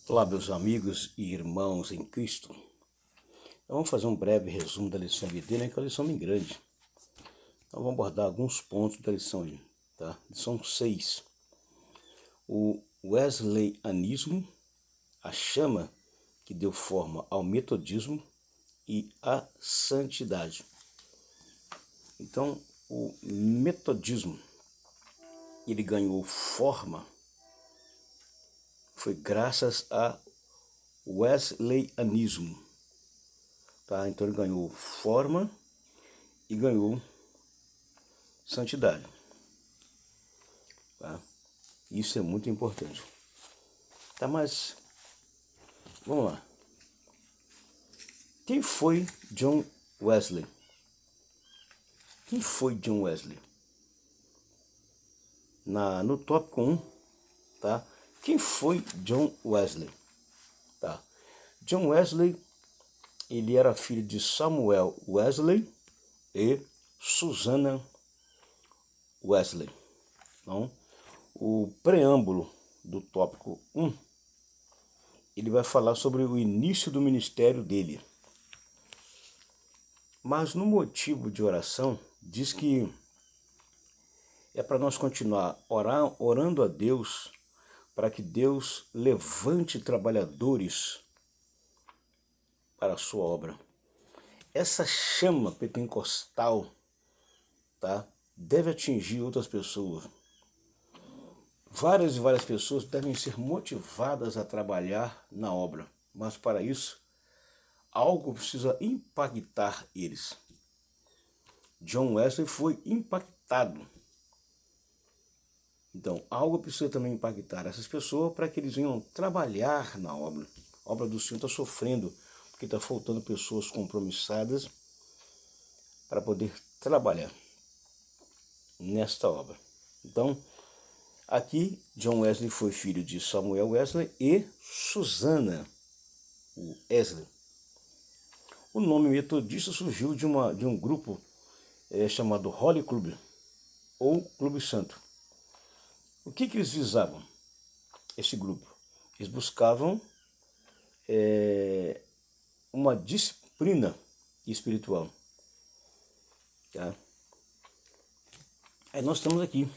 Olá, meus amigos e irmãos em Cristo. Vamos fazer um breve resumo da lição de hoje, que é uma lição bem grande. Então, vamos abordar alguns pontos da lição aí, tá? Lição 6. O Wesleyanismo, a chama que deu forma ao metodismo e à santidade. Então, o metodismo, ele ganhou forma, foi graças a Wesleyanismo. Tá? Então ele ganhou forma e ganhou santidade. Tá? Isso é muito importante. Tá, mas vamos lá. Quem foi John Wesley? Quem foi John Wesley? No tópico 1, tá? Quem foi John Wesley? Tá? John Wesley, ele era filho de Samuel Wesley e Susanna Wesley. Então, o preâmbulo do tópico 1, ele vai falar sobre o início do ministério dele. Mas no motivo de oração, diz que é para nós continuar orando a Deus, para que Deus levante trabalhadores para a sua obra. Essa chama pentecostal, tá, deve atingir outras pessoas. Várias e várias pessoas devem ser motivadas a trabalhar na obra, mas para isso, algo precisa impactar eles. John Wesley foi impactado. Então, algo precisa também impactar essas pessoas para que eles venham trabalhar na obra. A obra do Senhor está sofrendo, porque está faltando pessoas compromissadas para poder trabalhar nesta obra. Então, aqui, John Wesley foi filho de Samuel Wesley e Susanna Wesley. O nome metodista surgiu de um grupo chamado Holy Club, ou Clube Santo. O que eles visavam, esse grupo? Eles buscavam uma disciplina espiritual. Tá? Aí nós estamos aqui,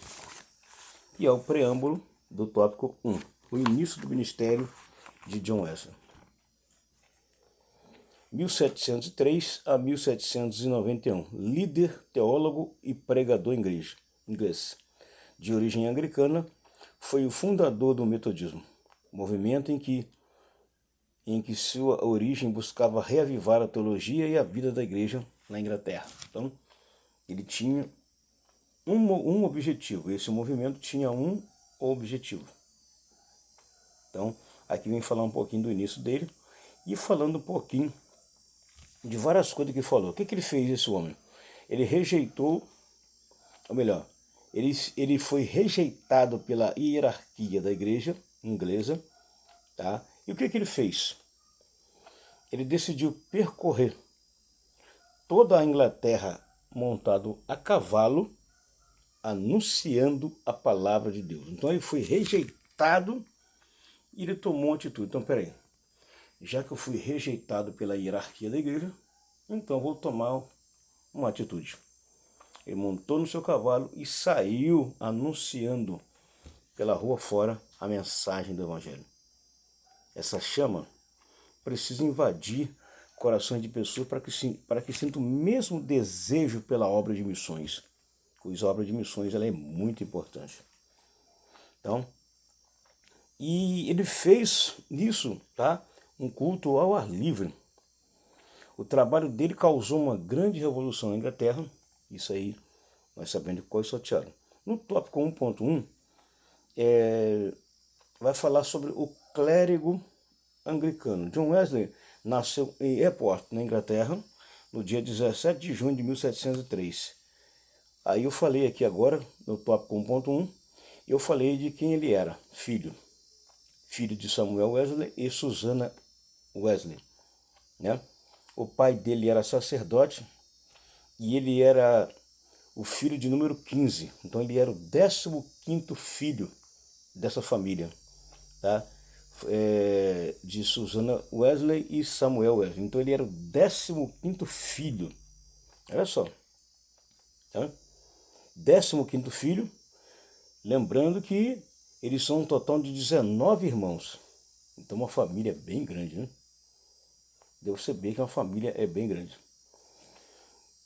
e é o preâmbulo do tópico 1, o início do ministério de John Wesley. 1703 a 1791, líder, teólogo e pregador inglês. De origem anglicana, foi o fundador do metodismo, movimento em que sua origem buscava reavivar a teologia e a vida da igreja na Inglaterra. Então, ele tinha um objetivo, esse movimento tinha um objetivo. Então, aqui vem falar um pouquinho do início dele e falando um pouquinho de várias coisas que ele falou. O que ele fez, esse homem? Ele rejeitou, ou melhor, ele foi rejeitado pela hierarquia da igreja inglesa, tá? E o que ele fez? Ele decidiu percorrer toda a Inglaterra montado a cavalo, anunciando a palavra de Deus. Então ele foi rejeitado e ele tomou uma atitude. Então, peraí, já que eu fui rejeitado pela hierarquia da igreja, então vou tomar uma atitude. Ele montou no seu cavalo e saiu anunciando pela rua fora a mensagem do Evangelho. Essa chama precisa invadir corações de pessoas para que sintam o mesmo desejo pela obra de missões. Pois a obra de missões ela é muito importante. Então, e ele fez isso, tá? Um culto ao ar livre. O trabalho dele causou uma grande revolução na Inglaterra. Isso aí nós sabemos de qual sorteado. No tópico 1.1, vai falar sobre o clérigo anglicano. John Wesley nasceu em Epworth, na Inglaterra, no dia 17 de junho de 1703. Aí eu falei aqui agora, no tópico 1.1, eu falei de quem ele era, filho de Samuel Wesley e Susanna Wesley, né? O pai dele era sacerdote e ele era o filho de número 15, então ele era o 15º filho dessa família, tá? de Susana Wesley e Samuel Wesley. Então ele era o 15º filho. Olha só. Tá? 15º filho. Lembrando que eles são um total de 19 irmãos. Então uma família bem grande, né? Deu saber que uma família é bem grande.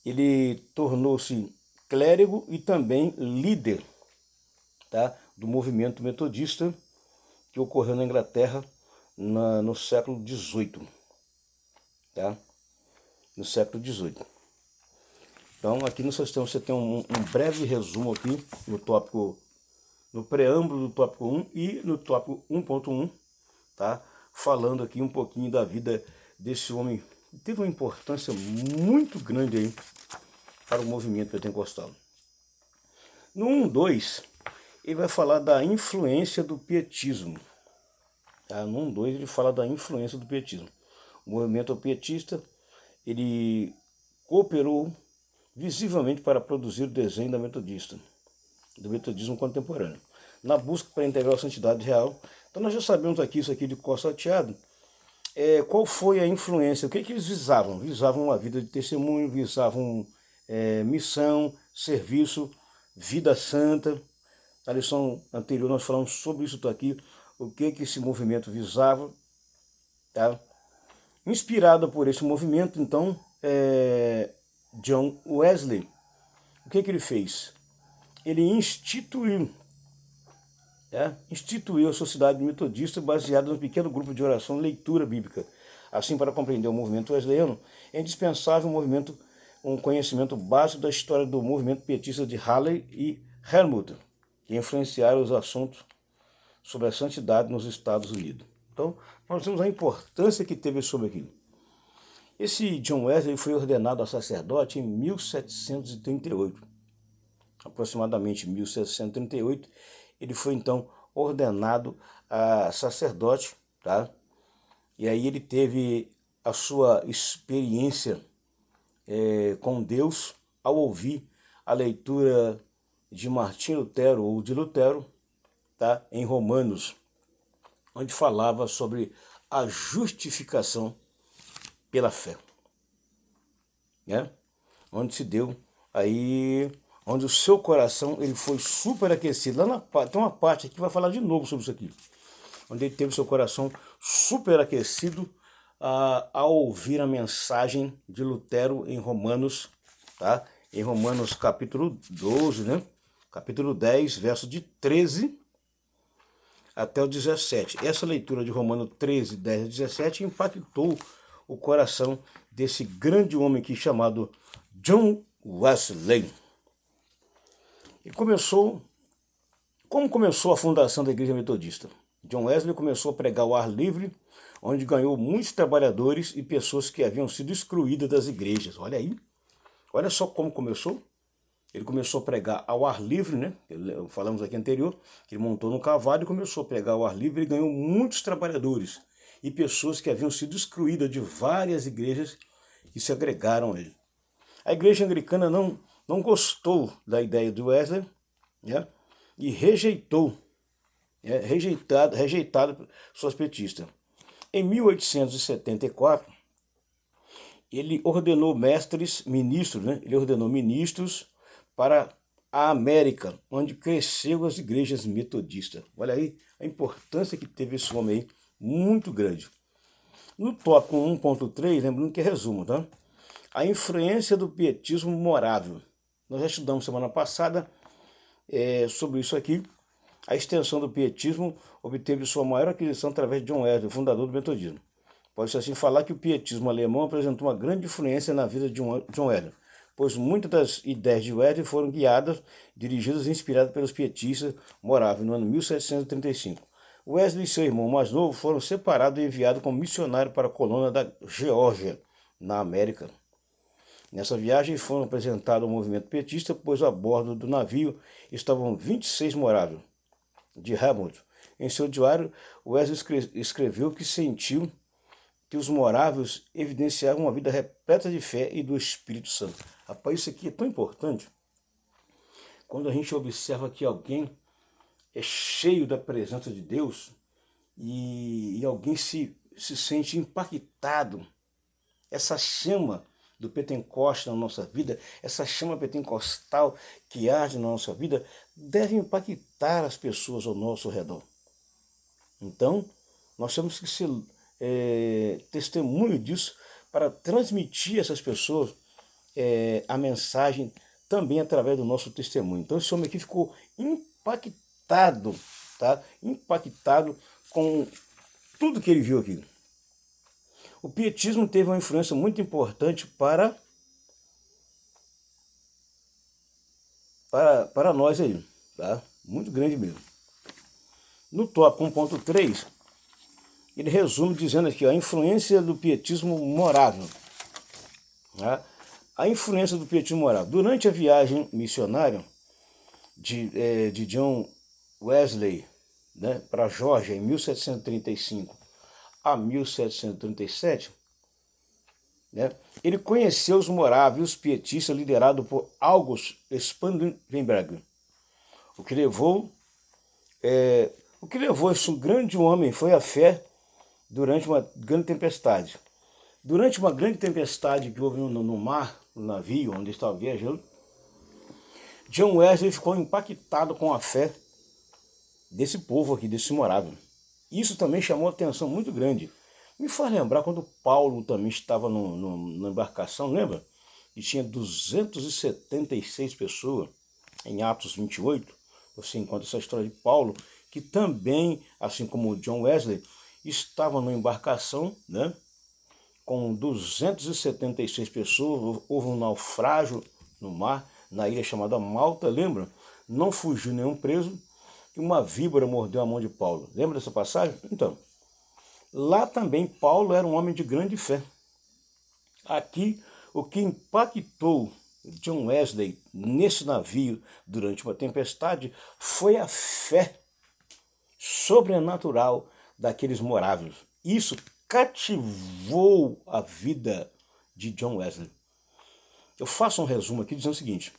Ele tornou-se clérigo e também líder, tá, do movimento metodista que ocorreu na Inglaterra no século XVIII. Tá? No século XVIII. Então aqui no sistema você tem um breve resumo aqui no tópico, no preâmbulo do tópico 1 e no tópico 1.1, tá? Falando aqui um pouquinho da vida desse homem que teve uma importância muito grande aí para o movimento pentecostal. No 1.2, ele vai falar da influência do pietismo. Tá? No 1.2 ele fala da influência do pietismo. O movimento pietista, ele cooperou visivelmente para produzir o desenho do metodismo contemporâneo, na busca para integrar a santidade real. Então nós já sabemos aqui, isso aqui de cor salteado, qual foi a influência, o que eles visavam? Visavam uma vida de testemunho, visavam missão, serviço, vida santa. Na lição anterior nós falamos sobre isso aqui, o que esse movimento visava. Tá? Inspirado por esse movimento, então, John Wesley, o que ele fez? Ele instituiu a sociedade metodista baseada no pequeno grupo de oração e leitura bíblica. Assim, para compreender o movimento wesleyano, é indispensável um conhecimento básico da história do movimento pietista de Halley e Helmut, que influenciaram os assuntos sobre a santidade nos Estados Unidos. Então, nós temos a importância que teve sobre aquilo. Esse John Wesley foi ordenado a sacerdote em 1738. Aproximadamente em 1738, ele foi então ordenado a sacerdote, tá? E aí ele teve a sua experiência com Deus ao ouvir a leitura de Martim Lutero ou de Lutero, tá? Em Romanos, onde falava sobre a justificação pela fé, né? Onde se deu aí, onde o seu coração ele foi superaquecido. Tem uma parte aqui que vai falar de novo sobre isso aqui, onde ele teve o seu coração superaquecido ao ouvir a mensagem de Lutero em Romanos, tá? Em Romanos capítulo 12, né? Capítulo 10, verso de 13 até o 17. Essa leitura de Romanos 13, 10 a 17 impactou o coração desse grande homem aqui chamado John Wesley. E como começou a fundação da Igreja Metodista? John Wesley começou a pregar ao ar livre, onde ganhou muitos trabalhadores e pessoas que haviam sido excluídas das igrejas. Olha aí, olha só como começou. Ele começou a pregar ao ar livre, né? Falamos aqui anterior, que ele montou no cavalo e começou a pregar ao ar livre e ganhou muitos trabalhadores e pessoas que haviam sido excluídas de várias igrejas e se agregaram a ele. A igreja anglicana não gostou da ideia de Wesley, né? E rejeitado suas petistas. Em 1874, ele ordenou ministros, né? Ele ordenou ministros para a América, onde cresceu as igrejas metodistas. Olha aí a importância que teve esse homem aí, muito grande. No tópico 1.3, lembrando que é resumo, tá? A influência do pietismo morável. Nós já estudamos semana passada sobre isso aqui. A extensão do pietismo obteve sua maior aquisição através de John Wesley, fundador do metodismo. Pode-se assim falar que o pietismo alemão apresentou uma grande influência na vida de John Wesley, pois muitas das ideias de Wesley foram guiadas, dirigidas e inspiradas pelos pietistas moráveis no ano 1735. Wesley e seu irmão mais novo foram separados e enviados como missionário para a colônia da Geórgia, na América. Nessa viagem foram apresentados ao movimento pietista, pois a bordo do navio estavam 26 moráveis de Helmut. Em seu diário, Wesley escreveu que sentiu que os moráveis evidenciavam uma vida repleta de fé e do Espírito Santo. Rapaz, isso aqui é tão importante. Quando a gente observa que alguém é cheio da presença de Deus e alguém se se sente impactado, essa chama do Pentecoste na nossa vida, essa chama pentecostal que arde na nossa vida, deve impactar as pessoas ao nosso redor. Então, nós temos que ser testemunho disso para transmitir a essas pessoas a mensagem também através do nosso testemunho. Então esse homem aqui ficou impactado, tá? Impactado com tudo que ele viu aqui. O pietismo teve uma influência muito importante para nós aí, tá? Muito grande mesmo. No tópico 1.3, ele resume dizendo aqui, ó, a influência do pietismo morável. Tá? A influência do pietismo morável. Durante a viagem missionária de John Wesley, né, para a Geórgia, em 1735 a 1737, né, ele conheceu os moráveis e os pietistas liderados por August Spangenberg, o que levou esse grande homem foi a fé durante uma grande tempestade. Durante uma grande tempestade que houve no mar, no navio onde estava viajando, John Wesley ficou impactado com a fé desse povo aqui, desse morável. Isso também chamou atenção muito grande. Me faz lembrar quando Paulo também estava na embarcação, lembra? E tinha 276 pessoas, em Atos 28, você encontra essa história de Paulo, que também, assim como John Wesley, estava numa embarcação, né? Com 276 pessoas, houve um naufrágio no mar, na ilha chamada Malta, lembra? Não fugiu nenhum preso, e uma víbora mordeu a mão de Paulo. Lembra dessa passagem? Então, lá também Paulo era um homem de grande fé. Aqui, o que impactou John Wesley nesse navio durante uma tempestade foi a fé sobrenatural daqueles moráveis. Isso cativou a vida de John Wesley. Eu faço um resumo aqui dizendo o seguinte: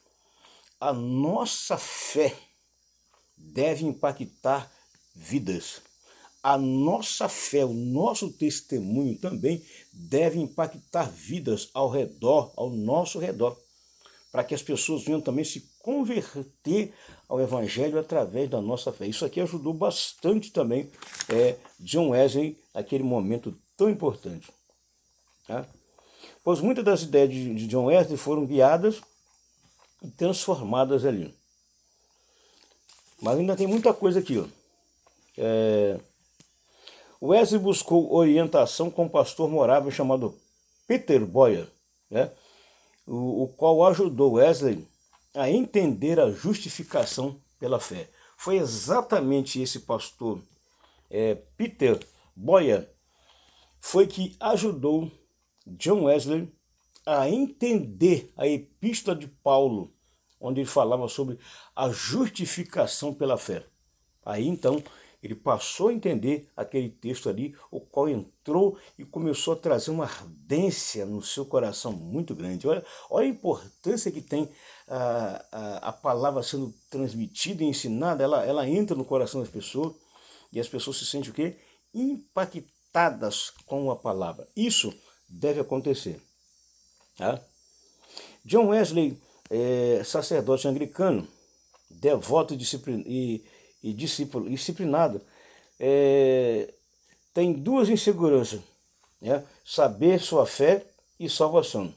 a nossa fé deve impactar vidas. A nossa fé, o nosso testemunho também deve impactar vidas ao redor, ao nosso redor, para que as pessoas venham também se converter ao Evangelho através da nossa fé. Isso aqui ajudou bastante também John Wesley naquele momento tão importante. Tá? Pois muitas das ideias de John Wesley foram guiadas e transformadas ali. Mas ainda tem muita coisa aqui. Ó. Wesley buscou orientação com um pastor morável chamado Peter Boyer, né? o qual ajudou Wesley a entender a justificação pela fé. Foi exatamente esse pastor, Peter Boyer, foi que ajudou John Wesley a entender a epístola de Paulo, onde ele falava sobre a justificação pela fé. Aí então ele passou a entender aquele texto ali, o qual entrou e começou a trazer uma ardência no seu coração muito grande. Olha a importância que tem a palavra sendo transmitida e ensinada, ela entra no coração das pessoas e as pessoas se sentem o quê? Impactadas com a palavra. Isso deve acontecer. Tá? John Wesley, sacerdote anglicano, devoto e disciplinado, tem duas inseguranças, né? Saber sua fé e salvação.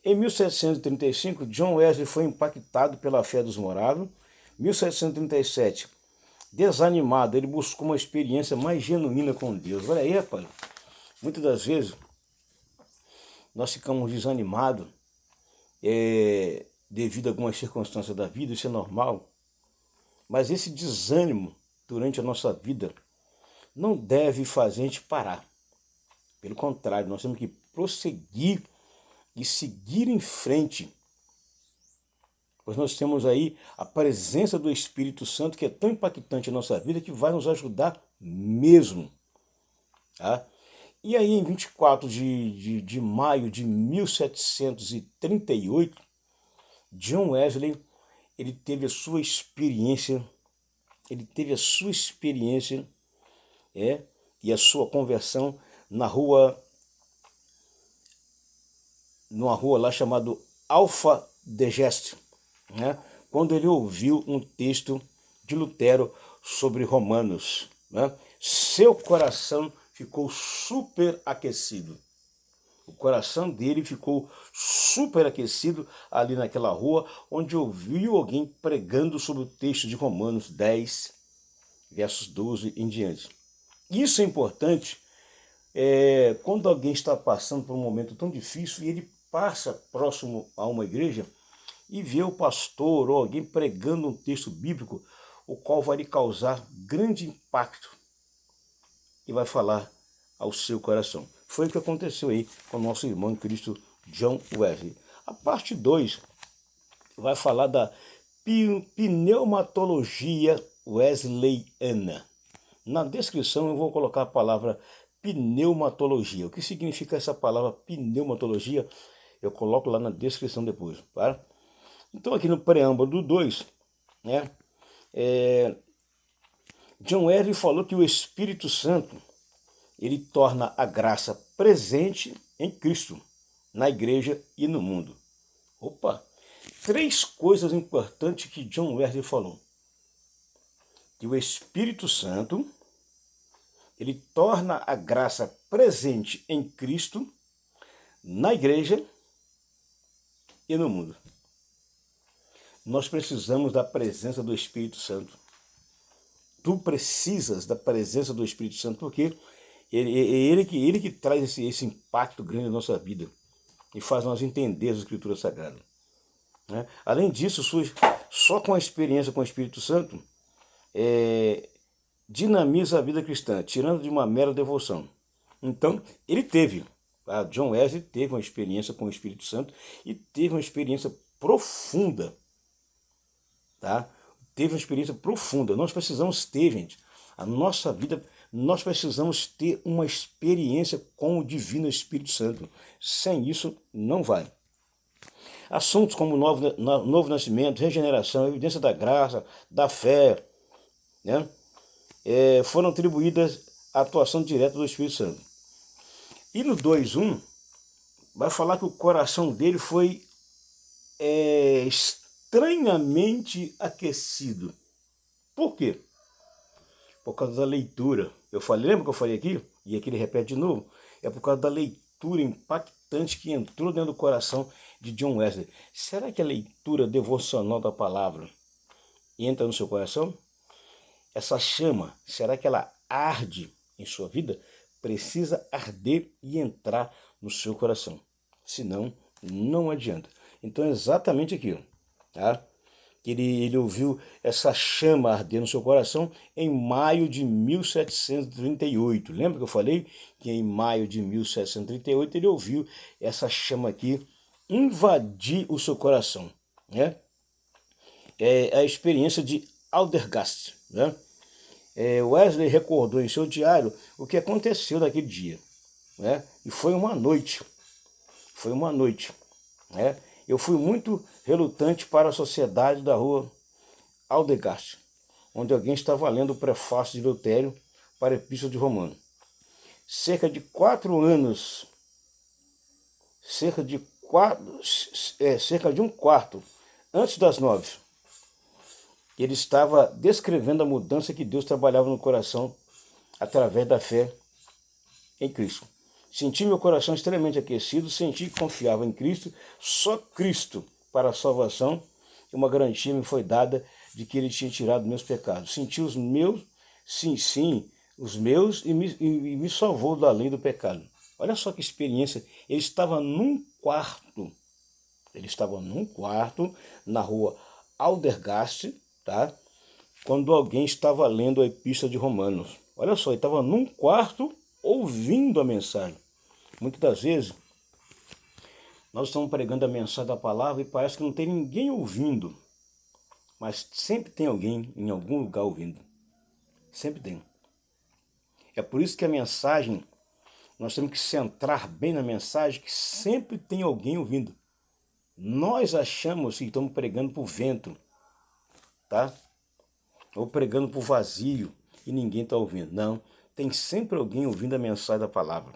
Em 1735, John Wesley foi impactado pela fé dos moráveis. 1737, desanimado, ele buscou uma experiência mais genuína com Deus. Olha aí, rapaz, muitas das vezes nós ficamos desanimados devido a algumas circunstâncias da vida, isso é normal. Mas esse desânimo durante a nossa vida não deve fazer a gente parar. Pelo contrário, nós temos que prosseguir e seguir em frente. Pois nós temos aí a presença do Espírito Santo, que é tão impactante na nossa vida, que vai nos ajudar mesmo. Tá? E aí, em 24 de maio de 1738, John Wesley, ele teve a sua experiência, e e a sua conversão numa rua lá chamada Alfa de Geste, né? Quando ele ouviu um texto de Lutero sobre Romanos, né? Seu coração ficou super aquecido. O coração dele ficou super aquecido ali naquela rua, onde ouviu alguém pregando sobre o texto de Romanos 10, versos 12 em diante. Isso é importante quando alguém está passando por um momento tão difícil e ele passa próximo a uma igreja e vê o pastor ou alguém pregando um texto bíblico, o qual vai lhe causar grande impacto e vai falar ao seu coração. Foi o que aconteceu aí com o nosso irmão em Cristo, John Wesley. A parte 2 vai falar da pneumatologia wesleyana. Na descrição eu vou colocar a palavra pneumatologia. O que significa essa palavra pneumatologia? Eu coloco lá na descrição depois. Tá? Então aqui no preâmbulo do 2, né, John Wesley falou que o Espírito Santo ele torna a graça presente em Cristo, na igreja e no mundo. Opa! 3 coisas importantes que John Wesley falou. Que o Espírito Santo ele torna a graça presente em Cristo, na igreja e no mundo. Nós precisamos da presença do Espírito Santo. Tu precisas da presença do Espírito Santo, porque ele que traz esse impacto grande na nossa vida e faz nós entender as Escrituras Sagradas. Né? Além disso, só com a experiência com o Espírito Santo, dinamiza a vida cristã, tirando de uma mera devoção. Então, John Wesley teve uma experiência com o Espírito Santo e teve uma experiência profunda. Tá? Teve uma experiência profunda. Nós precisamos ter, gente, a nossa vida, nós precisamos ter uma experiência com o Divino Espírito Santo. Sem isso, não vai. Assuntos como novo nascimento, regeneração, evidência da graça, da fé, né? Foram atribuídas à atuação direta do Espírito Santo. E no 2.1, vai falar que o coração dele foi estranhamente aquecido. Por quê? Por causa da leitura. Lembra que eu falei aqui? E aqui ele repete de novo. É por causa da leitura impactante que entrou dentro do coração de John Wesley. Será que a leitura devocional da palavra entra no seu coração? Essa chama, será que ela arde em sua vida? Precisa arder e entrar no seu coração. Senão, não adianta. Então é exatamente aquilo. Tá? Ele ouviu essa chama arder no seu coração em maio de 1738. Lembra que eu falei que em maio de 1738 ele ouviu essa chama aqui invadir o seu coração, né? É a experiência de Aldergast, né? Wesley recordou em seu diário o que aconteceu naquele dia, né? E foi uma noite, né? Eu fui muito relutante para a sociedade da rua Aldergast, onde alguém estava lendo o prefácio de Lutero para a Epístola de Romanos. Cerca de um quarto antes das 9, ele estava descrevendo a mudança que Deus trabalhava no coração através da fé em Cristo. Senti meu coração extremamente aquecido, senti que confiava em Cristo, só Cristo para a salvação, e uma garantia me foi dada de que Ele tinha tirado meus pecados. Senti os meus, os meus, e me salvou da lei do pecado. Olha só que experiência. Ele estava num quarto na rua Aldergast, tá? Quando alguém estava lendo a Epístola de Romanos. Olha só, ele estava num quarto ouvindo a mensagem. Muitas das vezes, nós estamos pregando a mensagem da palavra e parece que não tem ninguém ouvindo. Mas sempre tem alguém em algum lugar ouvindo. Sempre tem. É por isso que a mensagem, nós temos que centrar bem na mensagem, que sempre tem alguém ouvindo. Nós achamos que estamos pregando para o vento, tá? Ou pregando para o vazio e ninguém está ouvindo. Não, tem sempre alguém ouvindo a mensagem da palavra.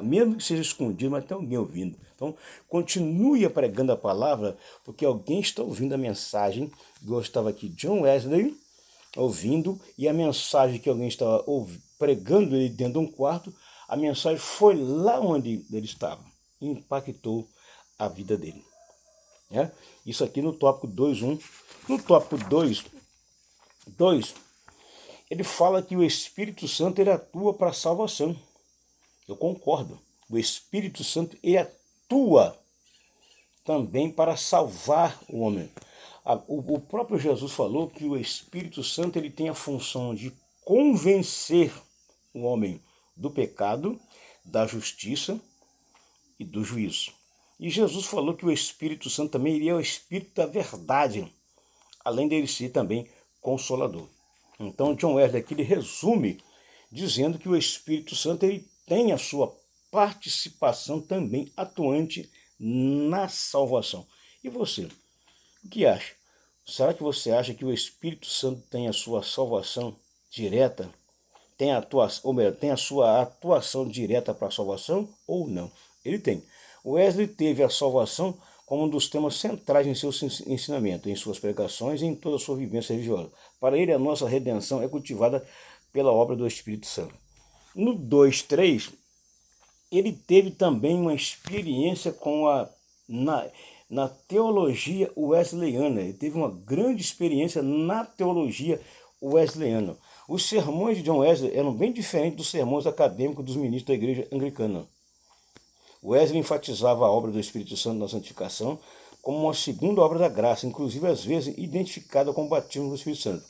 Mesmo que seja escondido, mas tem alguém ouvindo. Então, continue pregando a palavra, porque alguém está ouvindo a mensagem. Eu estava aqui, John Wesley, ouvindo, e a mensagem que alguém estava pregando ele dentro de um quarto, a mensagem foi lá onde ele estava, impactou a vida dele. Isso aqui no tópico 2.1. No tópico 2, ele fala que o Espírito Santo ele atua para a salvação. Eu concordo. O Espírito Santo ele atua também para salvar o homem. O próprio Jesus falou que o Espírito Santo ele tem a função de convencer o homem do pecado, da justiça e do juízo. E Jesus falou que o Espírito Santo também ele é o Espírito da verdade, além dele ser também consolador. Então, John Wesley aqui ele resume dizendo que o Espírito Santo ele tem a sua participação também atuante na salvação. E você, o que acha? Será que você acha que o Espírito Santo tem a sua salvação direta? Tem a sua atuação direta para a salvação ou não? Ele tem. Wesley teve a salvação como um dos temas centrais em seu ensinamento, em suas pregações e em toda a sua vivência religiosa. Para ele, a nossa redenção é cultivada pela obra do Espírito Santo. No 2.3, ele teve também uma experiência na teologia wesleyana. Ele teve uma grande experiência na teologia wesleyana. Os sermões de John Wesley eram bem diferentes dos sermões acadêmicos dos ministros da igreja anglicana. Wesley enfatizava a obra do Espírito Santo na santificação como uma segunda obra da graça, inclusive às vezes identificada com o batismo do Espírito Santo.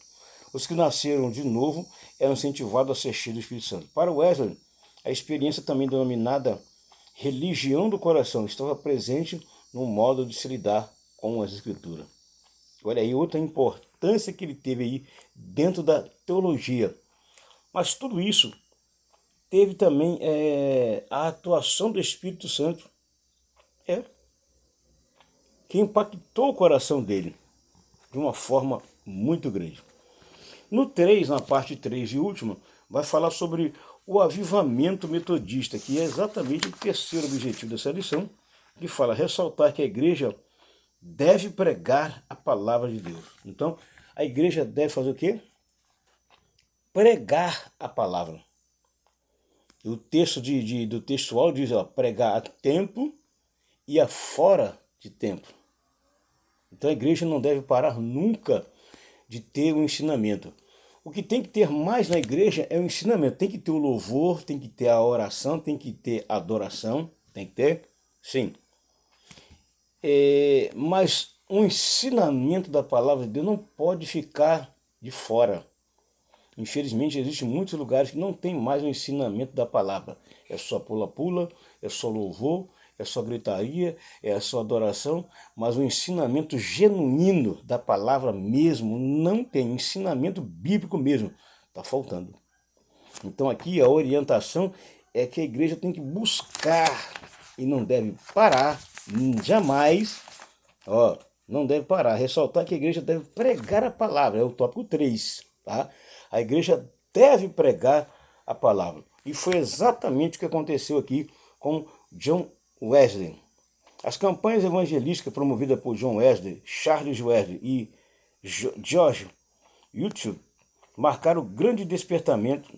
Os que nasceram de novo eram incentivados a ser cheios do Espírito Santo. Para Wesley, a experiência também denominada religião do coração estava presente no modo de se lidar com as Escrituras. Olha aí outra importância que ele teve aí dentro da teologia. Mas tudo isso teve também a atuação do Espírito Santo, que impactou o coração dele de uma forma muito grande. No 3, na parte 3 e última, vai falar sobre o avivamento metodista, que é exatamente o terceiro objetivo dessa lição, que fala ressaltar que a igreja deve pregar a palavra de Deus. Então, a igreja deve fazer o quê? Pregar a palavra. O texto do textual diz, pregar a tempo e a fora de tempo. Então a igreja não deve parar nunca de ter um ensinamento. O que tem que ter mais na igreja é o ensinamento. Tem que ter o louvor, tem que ter a oração, tem que ter a adoração. Tem que ter? Sim. Mas o ensinamento da palavra de Deus não pode ficar de fora. Infelizmente, existem muitos lugares que não tem mais o ensinamento da palavra. É só pula-pula, é só louvor, é só gritaria, é só adoração, mas o ensinamento genuíno da palavra mesmo não tem. Ensinamento bíblico mesmo está faltando. Então aqui a orientação é que a igreja tem que buscar e não deve parar, jamais, não deve parar. Ressaltar que a igreja deve pregar a palavra, é o tópico 3, tá? A igreja deve pregar a palavra. E foi exatamente o que aconteceu aqui com John Wesley. As campanhas evangelísticas promovidas por John Wesley, Charles Wesley e George Whitefield marcaram o grande despertamento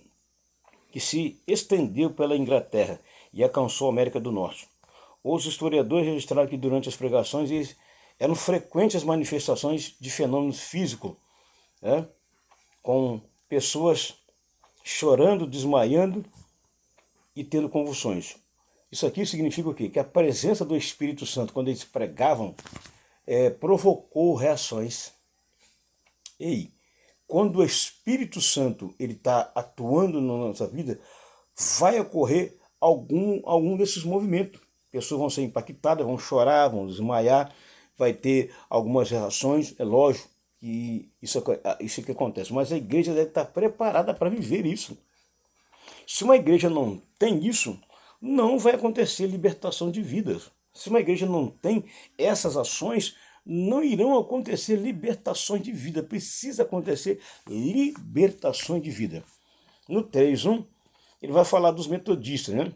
que se estendeu pela Inglaterra e alcançou a América do Norte. Os historiadores registraram que durante as pregações eram frequentes as manifestações de fenômenos físicos, com pessoas chorando, desmaiando e tendo convulsões. Isso aqui significa o quê? Que a presença do Espírito Santo, quando eles pregavam, provocou reações. Quando o Espírito Santo está atuando na nossa vida, vai ocorrer algum desses movimentos. Pessoas vão ser impactadas, vão chorar, vão desmaiar, vai ter algumas reações, é lógico. E isso que acontece. Mas a igreja deve estar preparada para viver isso. Se uma igreja não tem isso, não vai acontecer libertação de vidas. Se uma igreja não tem essas ações, não irão acontecer libertações de vida. Precisa acontecer libertações de vida. No 3.1, ele vai falar dos metodistas, né?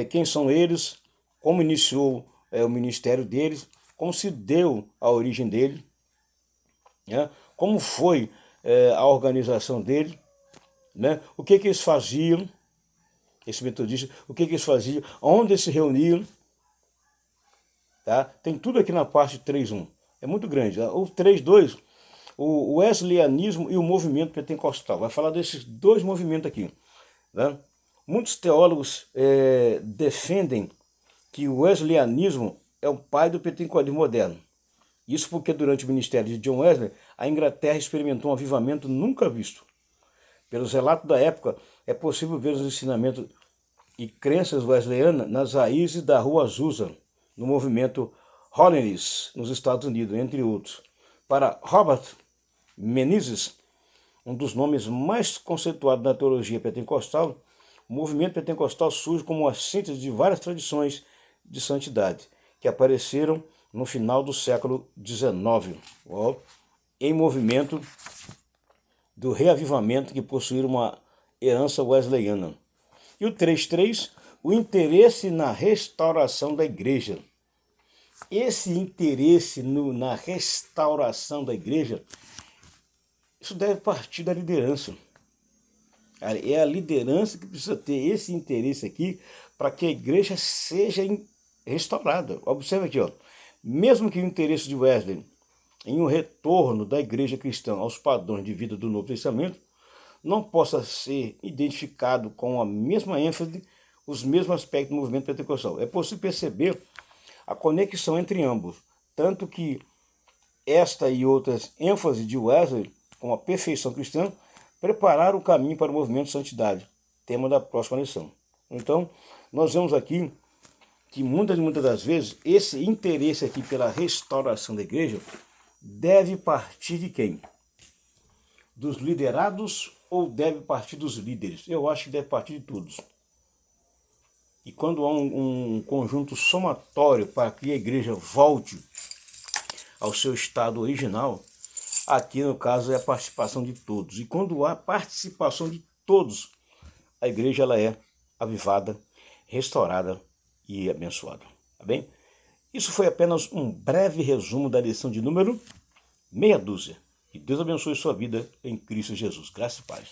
Quem são eles, como iniciou o ministério deles, como se deu a origem dele, né? Como foi a organização dele, né? O que eles faziam, esses metodistas, o que eles faziam, onde eles se reuniam, tá? Tem tudo aqui na parte 3.1, é muito grande. O 3.2, o wesleyanismo e o movimento pentecostal, vai falar desses dois movimentos aqui, né? Muitos teólogos defendem que o wesleyanismo é o pai do pentecostalismo moderno. Isso porque durante o ministério de John Wesley, a Inglaterra experimentou um avivamento nunca visto. Pelos relatos da época, é possível ver os ensinamentos e crenças wesleyanas nas raízes da Rua Azusa, no movimento Holiness, nos Estados Unidos, entre outros. Para Robert Menzies, um dos nomes mais conceituados da teologia pentecostal, o movimento pentecostal surge como uma síntese de várias tradições de santidade que apareceram no final do século XIX, em movimento do reavivamento que possuíram uma herança wesleyana. E o 3.3, o interesse na restauração da igreja. Esse interesse na restauração da igreja, isso deve partir da liderança. É a liderança que precisa ter esse interesse aqui para que a igreja seja restaurada. Observe aqui, ó. Mesmo que o interesse de Wesley em um retorno da igreja cristã aos padrões de vida do Novo Testamento não possa ser identificado com a mesma ênfase, os mesmos aspectos do movimento pentecostal. É possível perceber a conexão entre ambos, tanto que esta e outras ênfases de Wesley, com a perfeição cristã, prepararam o caminho para o movimento de santidade, tema da próxima lição. Então, nós vemos aqui que muitas das vezes esse interesse aqui pela restauração da igreja deve partir de quem? Dos liderados ou deve partir dos líderes? Eu acho que deve partir de todos. E quando há um conjunto somatório para que a igreja volte ao seu estado original, aqui no caso é a participação de todos. E quando há participação de todos, a igreja ela é avivada, restaurada e abençoada. Tá bem? Isso foi apenas um breve resumo da lição de número meia dúzia. Que Deus abençoe sua vida em Cristo Jesus. Graça e paz.